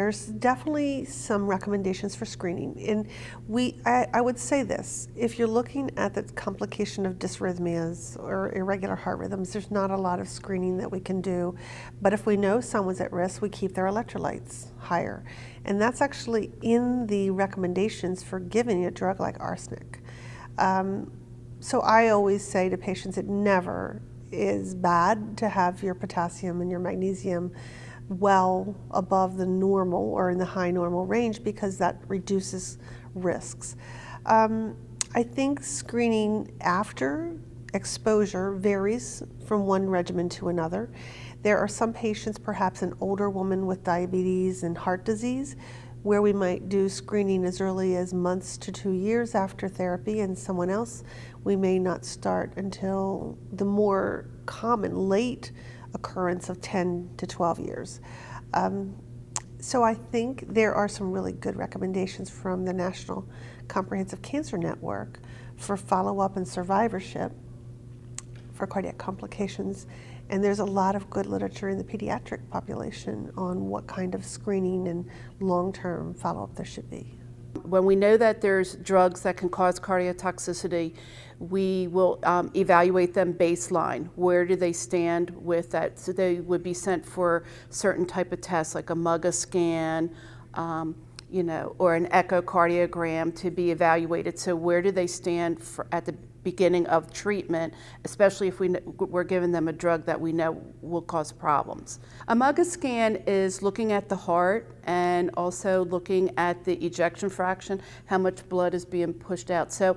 there's definitely some recommendations for screening. And I would say this, if you're looking at the complication of dysrhythmias or irregular heart rhythms, there's not a lot of screening that we can do. But if we know someone's at risk, we keep their electrolytes higher. And that's actually in the recommendations for giving a drug like arsenic. So I always say to patients, it never is bad to have your potassium and your magnesium well above the normal or in the high normal range, because that reduces risks. I think screening after exposure varies from one regimen to another. There are some patients, perhaps an older woman with diabetes and heart disease, where we might do screening as early as months to 2 years after therapy, and someone else we may not start until the more common late occurrence of 10 to 12 years. So I think there are some really good recommendations from the National Comprehensive Cancer Network for follow-up and survivorship for cardiac complications. And there's a lot of good literature in the pediatric population on what kind of screening and long-term follow-up there should be. When we know that there's drugs that can cause cardiotoxicity, we will evaluate them baseline. Where do they stand with that? So they would be sent for certain type of tests like a MUGA scan, or an echocardiogram to be evaluated. So where do they stand at the beginning of treatment, especially if we're giving them a drug that we know will cause problems. A MUGA scan is looking at the heart and also looking at the ejection fraction, how much blood is being pushed out. So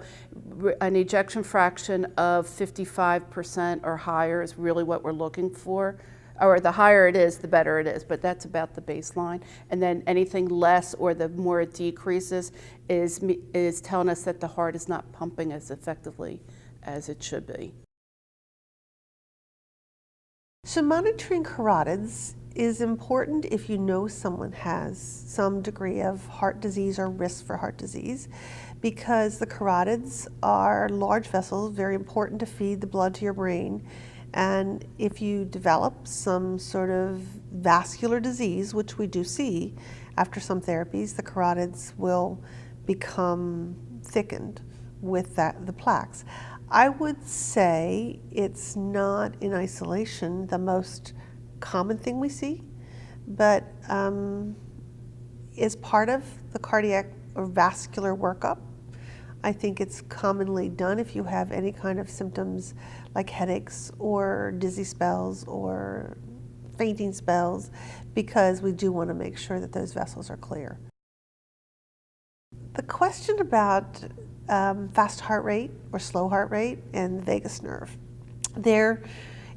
an ejection fraction of 55% or higher is really what we're looking for. Or the higher it is, the better it is, but that's about the baseline. And then anything less or the more it decreases is telling us that the heart is not pumping as effectively as it should be. So monitoring carotids is important if you know someone has some degree of heart disease or risk for heart disease, because the carotids are large vessels, very important to feed the blood to your brain. And if you develop some sort of vascular disease, which we do see after some therapies, the carotids will become thickened with the plaques. I would say it's not in isolation the most common thing we see, but is part of the cardiac or vascular workup. I think it's commonly done if you have any kind of symptoms like headaches or dizzy spells or fainting spells, because we do want to make sure that those vessels are clear. The question about fast heart rate or slow heart rate and the vagus nerve.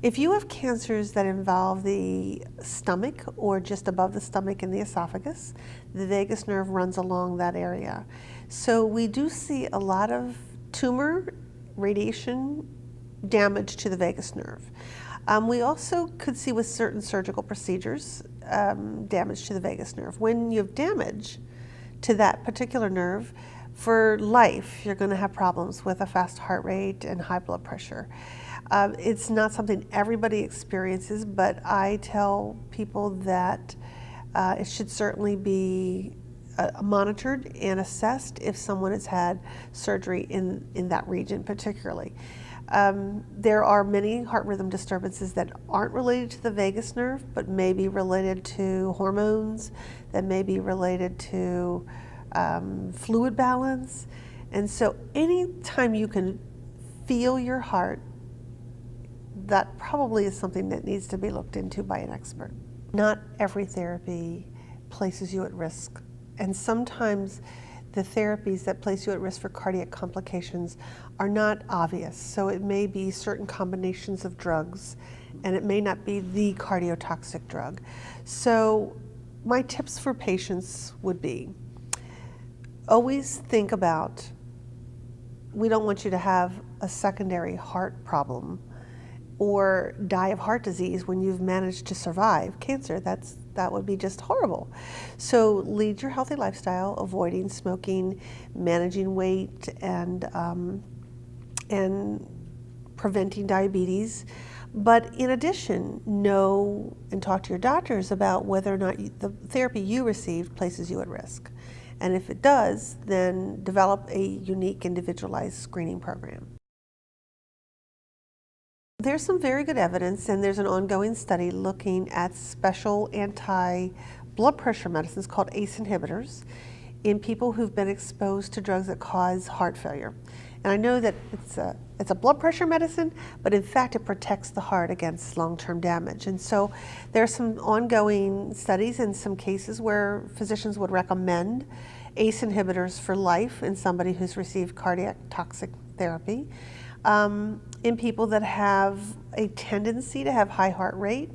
If you have cancers that involve the stomach or just above the stomach and the esophagus, the vagus nerve runs along that area. So we do see a lot of tumor radiation damage to the vagus nerve. We also could see with certain surgical procedures damage to the vagus nerve. When you have damage to that particular nerve, for life you're going to have problems with a fast heart rate and high blood pressure. It's not something everybody experiences, but I tell people that it should certainly be monitored and assessed if someone has had surgery in that region particularly. There are many heart rhythm disturbances that aren't related to the vagus nerve, but may be related to hormones, that may be related to fluid balance. And so anytime you can feel your heart, that probably is something that needs to be looked into by an expert. Not every therapy places you at risk, and sometimes the therapies that place you at risk for cardiac complications are not obvious. So it may be certain combinations of drugs, and it may not be the cardiotoxic drug. So my tips for patients would be, always think about, we don't want you to have a secondary heart problem or die of heart disease when you've managed to survive cancer. That would be just horrible. So lead your healthy lifestyle, avoiding smoking, managing weight, and preventing diabetes. But in addition, know and talk to your doctors about whether or not the therapy you received places you at risk. And if it does, then develop a unique individualized screening program. There's some very good evidence, and there's an ongoing study looking at special anti-blood pressure medicines called ACE inhibitors in people who've been exposed to drugs that cause heart failure. And I know that it's a blood pressure medicine, but in fact it protects the heart against long-term damage. And so there are some ongoing studies and some cases where physicians would recommend ACE inhibitors for life in somebody who's received cardiac toxic therapy. In people that have a tendency to have high heart rate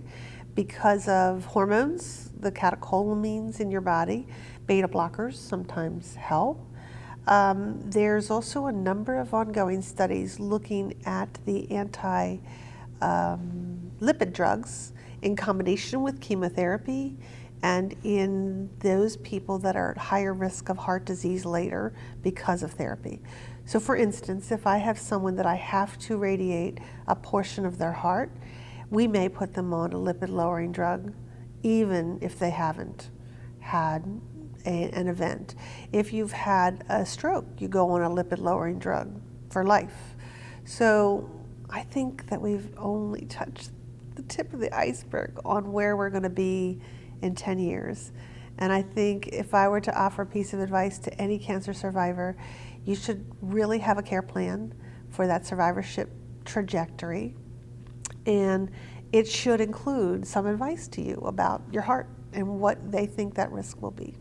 because of hormones, the catecholamines in your body, beta blockers sometimes help. There's also a number of ongoing studies looking at the anti-lipid drugs in combination with chemotherapy and in those people that are at higher risk of heart disease later because of therapy. So for instance, if I have someone that I have to radiate a portion of their heart, we may put them on a lipid-lowering drug even if they haven't had an event. If you've had a stroke, you go on a lipid-lowering drug for life. So I think that we've only touched the tip of the iceberg on where we're going to be in 10 years. And I think if I were to offer a piece of advice to any cancer survivor, you should really have a care plan for that survivorship trajectory. And it should include some advice to you about your heart and what they think that risk will be.